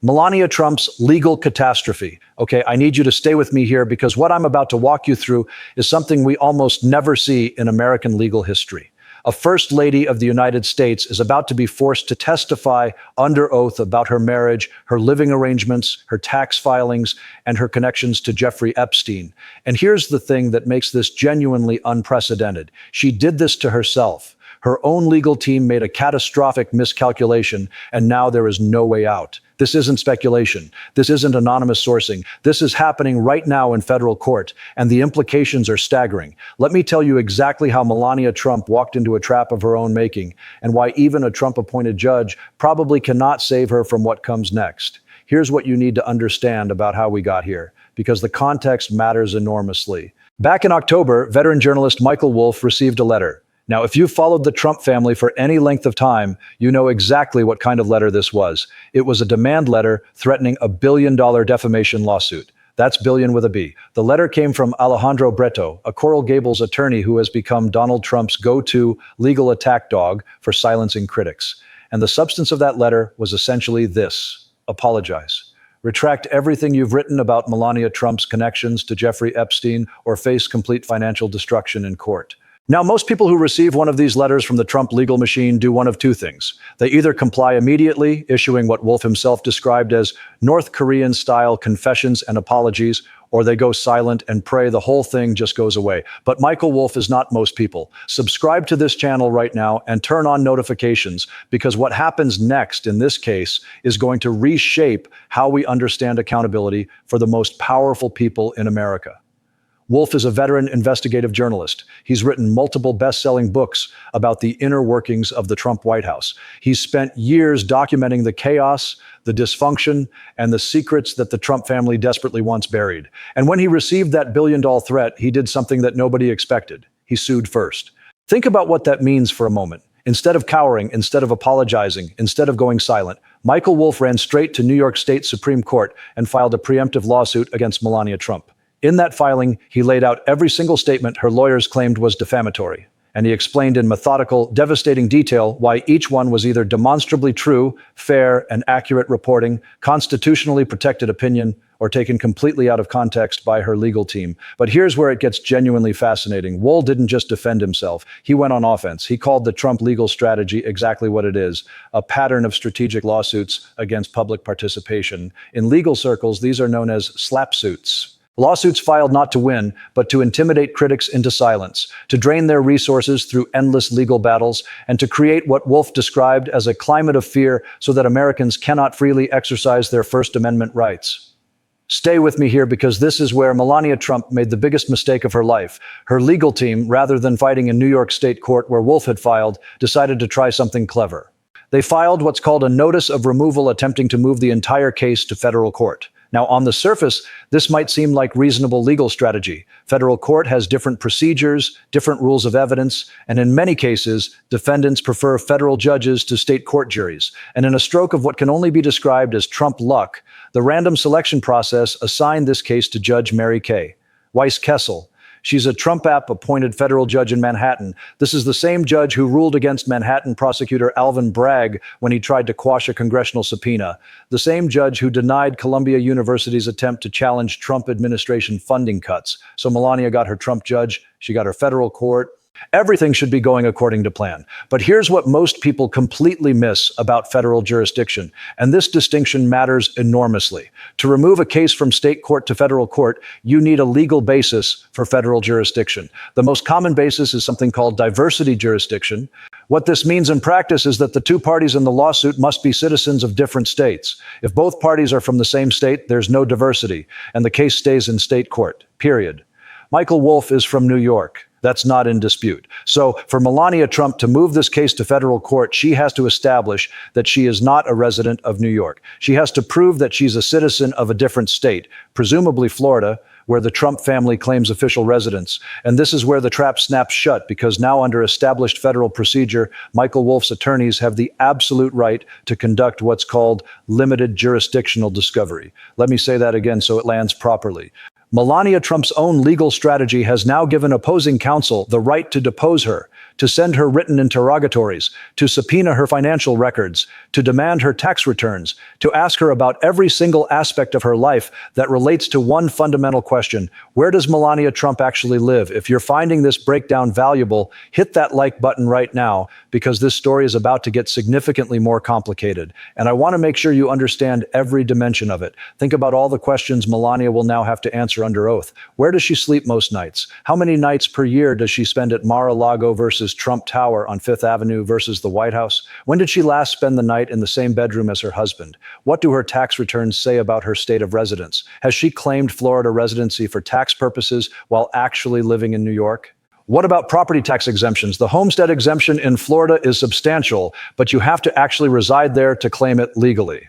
Melania Trump's legal catastrophe. Okay, I need you to stay with me here because what I'm about to walk you through is something we almost never see in American legal history. A First Lady of the United States is about to be forced to testify under oath about her marriage, her living arrangements, her tax filings, and her connections to Jeffrey Epstein. And here's the thing that makes this genuinely unprecedented. She did this to herself. Her own legal team made a catastrophic miscalculation, and now there is no way out. This isn't speculation. This isn't anonymous sourcing. This is happening right now in federal court, and the implications are staggering. Let me tell you exactly how Melania Trump walked into a trap of her own making, and why even a Trump-appointed judge probably cannot save her from what comes next. Here's what you need to understand about how we got here, because the context matters enormously. Back in October, veteran journalist Michael Wolff received a letter. Now, if you've followed the Trump family for any length of time, you know exactly what kind of letter this was. It was a demand letter threatening a $1 billion defamation lawsuit. That's billion with a B. The letter came from Alejandro Breto, a Coral Gables attorney who has become Donald Trump's go-to legal attack dog for silencing critics. And the substance of that letter was essentially this: apologize. Retract everything you've written about Melania Trump's connections to Jeffrey Epstein, or face complete financial destruction in court. Now, most people who receive one of these letters from the Trump legal machine do one of two things. They either comply immediately, issuing what Wolff himself described as North Korean-style confessions and apologies, or they go silent and pray the whole thing just goes away. But Michael Wolff is not most people. Subscribe to this channel right now and turn on notifications, because what happens next in this case is going to reshape how we understand accountability for the most powerful people in America. Wolff is a veteran investigative journalist. He's written multiple best-selling books about the inner workings of the Trump White House. He's spent years documenting the chaos, the dysfunction, and the secrets that the Trump family desperately wants buried. And when he received that $1 billion threat, he did something that nobody expected. He sued first. Think about what that means for a moment. Instead of cowering, instead of apologizing, instead of going silent, Michael Wolff ran straight to New York State Supreme Court and filed a preemptive lawsuit against Melania Trump. In that filing, he laid out every single statement her lawyers claimed was defamatory, and he explained in methodical, devastating detail why each one was either demonstrably true, fair, and accurate reporting, constitutionally protected opinion, or taken completely out of context by her legal team. But here's where it gets genuinely fascinating. Wolff didn't just defend himself. He went on offense. He called the Trump legal strategy exactly what it is: a pattern of strategic lawsuits against public participation. In legal circles, these are known as slap suits. Lawsuits filed not to win, but to intimidate critics into silence, to drain their resources through endless legal battles, and to create what Wolff described as a climate of fear so that Americans cannot freely exercise their First Amendment rights. Stay with me here, because this is where Melania Trump made the biggest mistake of her life. Her legal team, rather than fighting in New York State court where Wolff had filed, decided to try something clever. They filed what's called a notice of removal, attempting to move the entire case to federal court. Now, on the surface, this might seem like reasonable legal strategy. Federal court has different procedures, different rules of evidence, and in many cases, defendants prefer federal judges to state court juries. And in a stroke of what can only be described as Trump luck, the random selection process assigned this case to Judge Mary Kay Weiss-Kessel. She's a Trump appointed federal judge in Manhattan. This is the same judge who ruled against Manhattan prosecutor Alvin Bragg when he tried to quash a congressional subpoena. The same judge who denied Columbia University's attempt to challenge Trump administration funding cuts. So Melania got her Trump judge, she got her federal court. Everything should be going according to plan. But here's what most people completely miss about federal jurisdiction, and this distinction matters enormously. To remove a case from state court to federal court, you need a legal basis for federal jurisdiction. The most common basis is something called diversity jurisdiction. What this means in practice is that the two parties in the lawsuit must be citizens of different states. If both parties are from the same state, there's no diversity, and the case stays in state court, period. Michael Wolff is from New York. That's not in dispute. So for Melania Trump to move this case to federal court, she has to establish that she is not a resident of New York. She has to prove that she's a citizen of a different state, presumably Florida, where the Trump family claims official residence. And this is where the trap snaps shut, because now under established federal procedure, Michael Wolff's attorneys have the absolute right to conduct what's called limited jurisdictional discovery. Let me say that again so it lands properly. Melania Trump's own legal strategy has now given opposing counsel the right to depose her, to send her written interrogatories, to subpoena her financial records, to demand her tax returns, to ask her about every single aspect of her life that relates to one fundamental question: where does Melania Trump actually live? If you're finding this breakdown valuable, hit that like button right now, because this story is about to get significantly more complicated. And I want to make sure you understand every dimension of it. Think about all the questions Melania will now have to answer under oath. Where does she sleep most nights? How many nights per year does she spend at Mar-a-Lago versus Trump Tower on Fifth Avenue versus the White House? When did she last spend the night in the same bedroom as her husband? What do her tax returns say about her state of residence? Has she claimed Florida residency for tax purposes while actually living in New York? What about property tax exemptions? The homestead exemption in Florida is substantial, but you have to actually reside there to claim it legally.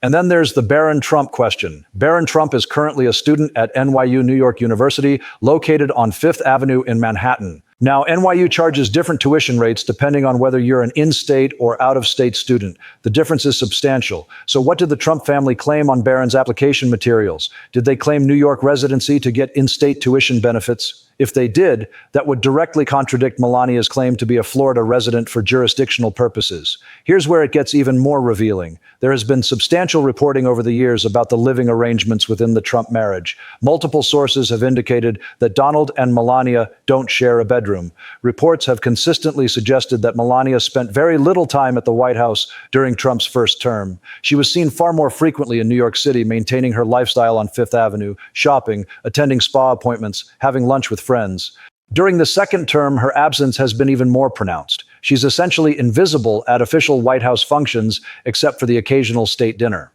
And then there's the Barron Trump question. Barron Trump is currently a student at NYU New York University, located on Fifth Avenue in Manhattan. Now, NYU charges different tuition rates depending on whether you're an in-state or out-of-state student. The difference is substantial. So what did the Trump family claim on Barron's application materials? Did they claim New York residency to get in-state tuition benefits? If they did, that would directly contradict Melania's claim to be a Florida resident for jurisdictional purposes. Here's where it gets even more revealing. There has been substantial reporting over the years about the living arrangements within the Trump marriage. Multiple sources have indicated that Donald and Melania don't share a bedroom. Reports have consistently suggested that Melania spent very little time at the White House during Trump's first term. She was seen far more frequently in New York City, maintaining her lifestyle on Fifth Avenue, shopping, attending spa appointments, having lunch with friends. During the second term, her absence has been even more pronounced. She's essentially invisible at official White House functions, except for the occasional state dinner.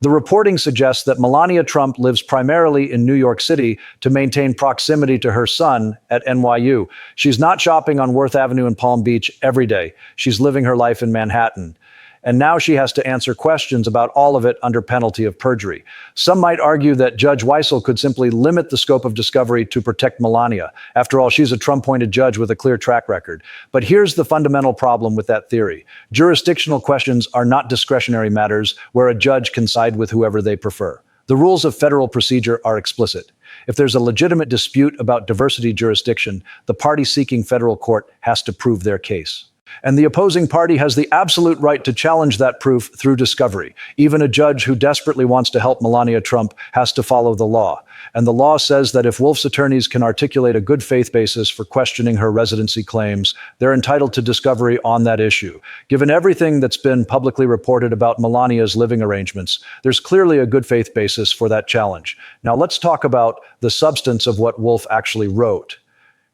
The reporting suggests that Melania Trump lives primarily in New York City to maintain proximity to her son at NYU. She's not shopping on Worth Avenue in Palm Beach every day. She's living her life in Manhattan. And now she has to answer questions about all of it under penalty of perjury. Some might argue that Judge Weissel could simply limit the scope of discovery to protect Melania. After all, she's a Trump-appointed judge with a clear track record. But here's the fundamental problem with that theory. Jurisdictional questions are not discretionary matters where a judge can side with whoever they prefer. The rules of federal procedure are explicit. If there's a legitimate dispute about diversity jurisdiction, the party seeking federal court has to prove their case. And the opposing party has the absolute right to challenge that proof through discovery. Even a judge who desperately wants to help Melania Trump has to follow the law. And the law says that if Wolf's attorneys can articulate a good faith basis for questioning her residency claims, they're entitled to discovery on that issue. Given everything that's been publicly reported about Melania's living arrangements, there's clearly a good faith basis for that challenge. Now let's talk about the substance of what Wolf actually wrote.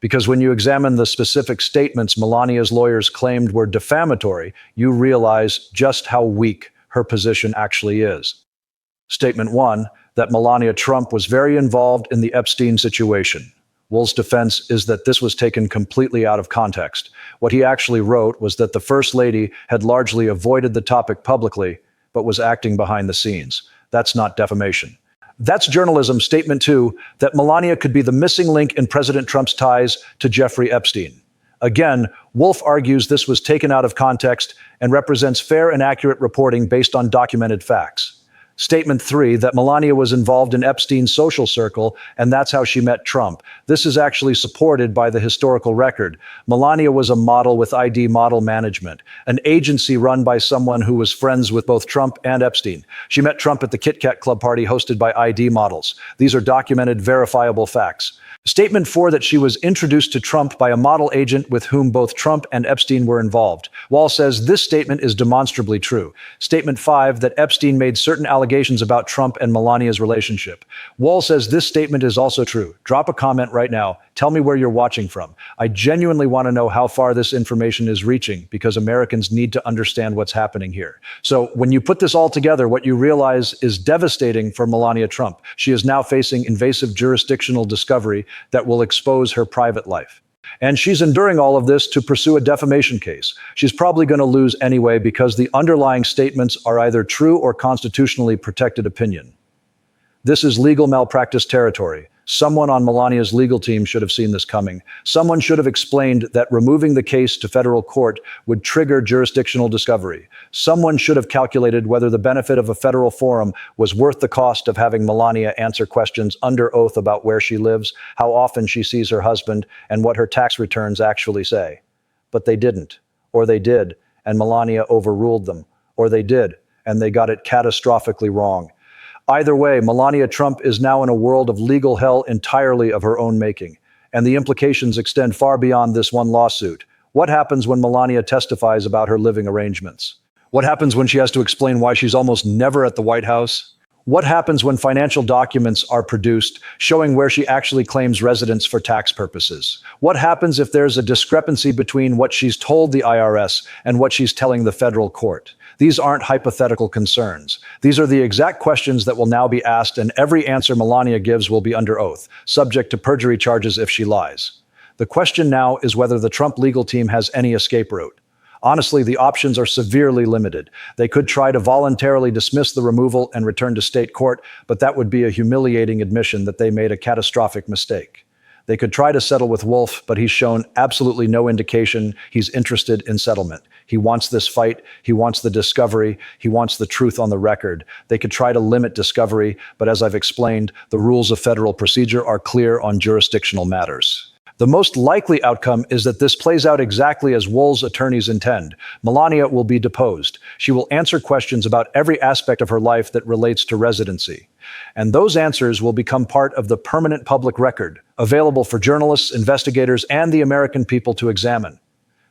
Because when you examine the specific statements Melania's lawyers claimed were defamatory, you realize just how weak her position actually is. Statement 1, that Melania Trump was very involved in the Epstein situation. Wolf's defense is that this was taken completely out of context. What he actually wrote was that the First Lady had largely avoided the topic publicly, but was acting behind the scenes. That's not defamation. That's journalism. Statement 2, that Melania could be the missing link in President Trump's ties to Jeffrey Epstein. Again, Wolf argues this was taken out of context and represents fair and accurate reporting based on documented facts. Statement 3, that Melania was involved in Epstein's social circle, and that's how she met Trump. This is actually supported by the historical record. Melania was a model with ID Model Management, an agency run by someone who was friends with both Trump and Epstein. She met Trump at the Kit Kat Club party hosted by ID models. These are documented, verifiable facts. Statement 4, that she was introduced to Trump by a model agent with whom both Trump and Epstein were involved. Wall says this statement is demonstrably true. Statement 5, that Epstein made certain allegations about Trump and Melania's relationship. Wall says this statement is also true. Drop a comment right now. Tell me where you're watching from. I genuinely want to know how far this information is reaching, because Americans need to understand what's happening here. So when you put this all together, what you realize is devastating for Melania Trump. She is now facing invasive jurisdictional discovery that will expose her private life. And she's enduring all of this to pursue a defamation case. She's probably going to lose anyway because the underlying statements are either true or constitutionally protected opinion. This is legal malpractice territory. Someone on Melania's legal team should have seen this coming. Someone should have explained that removing the case to federal court would trigger jurisdictional discovery. Someone should have calculated whether the benefit of a federal forum was worth the cost of having Melania answer questions under oath about where she lives, how often she sees her husband, and what her tax returns actually say. But they didn't. Or they did, and Melania overruled them. Or they did, and they got it catastrophically wrong. Either way, Melania Trump is now in a world of legal hell entirely of her own making, and the implications extend far beyond this one lawsuit. What happens when Melania testifies about her living arrangements? What happens when she has to explain why she's almost never at the White House? What happens when financial documents are produced showing where she actually claims residence for tax purposes? What happens if there's a discrepancy between what she's told the IRS and what she's telling the federal court? These aren't hypothetical concerns. These are the exact questions that will now be asked, and every answer Melania gives will be under oath, subject to perjury charges if she lies. The question now is whether the Trump legal team has any escape route. Honestly, the options are severely limited. They could try to voluntarily dismiss the removal and return to state court, but that would be a humiliating admission that they made a catastrophic mistake. They could try to settle with Wolf, but he's shown absolutely no indication he's interested in settlement. He wants this fight. He wants the discovery. He wants the truth on the record. They could try to limit discovery, but as I've explained, the rules of federal procedure are clear on jurisdictional matters. The most likely outcome is that this plays out exactly as Wolf's attorneys intend. Melania will be deposed. She will answer questions about every aspect of her life that relates to residency. And those answers will become part of the permanent public record, available for journalists, investigators, and the American people to examine.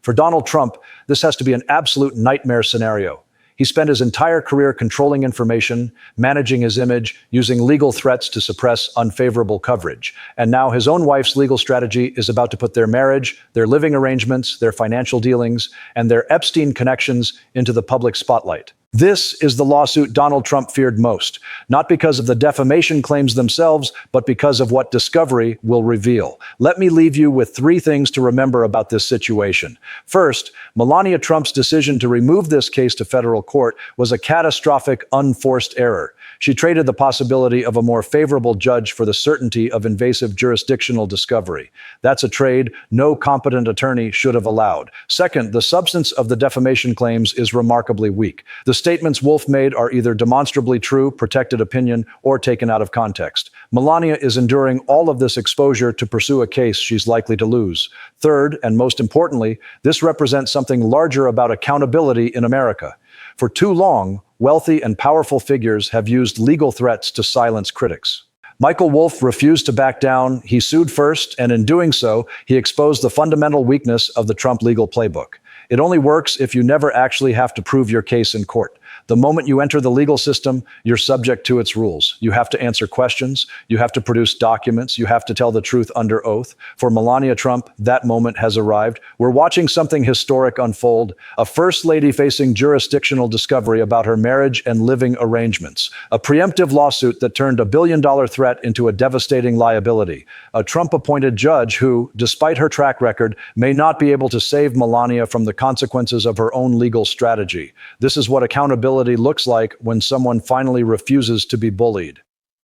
For Donald Trump, this has to be an absolute nightmare scenario. He spent his entire career controlling information, managing his image, using legal threats to suppress unfavorable coverage. And now his own wife's legal strategy is about to put their marriage, their living arrangements, their financial dealings, and their Epstein connections into the public spotlight. This is the lawsuit Donald Trump feared most, not because of the defamation claims themselves, but because of what discovery will reveal. Let me leave you with 3 things to remember about this situation. First, Melania Trump's decision to remove this case to federal court was a catastrophic, unforced error. She traded the possibility of a more favorable judge for the certainty of invasive jurisdictional discovery. That's a trade no competent attorney should have allowed. Second, the substance of the defamation claims is remarkably weak. The statements Wolf made are either demonstrably true, protected opinion, or taken out of context. Melania is enduring all of this exposure to pursue a case she's likely to lose. Third, and most importantly, this represents something larger about accountability in America. For too long, wealthy and powerful figures have used legal threats to silence critics. Michael Wolff refused to back down. He sued first, and in doing so, he exposed the fundamental weakness of the Trump legal playbook. It only works if you never actually have to prove your case in court. The moment you enter the legal system, you're subject to its rules. You have to answer questions. You have to produce documents. You have to tell the truth under oath. For Melania Trump, that moment has arrived. We're watching something historic unfold, a first lady facing jurisdictional discovery about her marriage and living arrangements, a preemptive lawsuit that turned $1 billion threat into a devastating liability, a Trump-appointed judge who, despite her track record, may not be able to save Melania from the consequences of her own legal strategy. This is what accountability looks like when someone finally refuses to be bullied.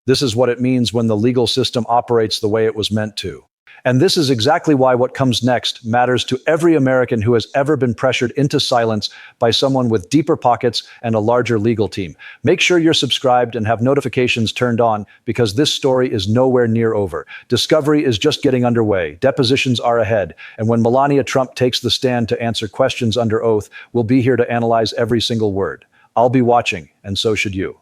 This is what it means when the legal system operates the way it was meant to. And this is exactly why what comes next matters to every American who has ever been pressured into silence by someone with deeper pockets and a larger legal team. Make sure you're subscribed and have notifications turned on, because this story is nowhere near over. Discovery is just getting underway. Depositions are ahead. And when Melania Trump takes the stand to answer questions under oath, we'll be here to analyze every single word. I'll be watching, and so should you.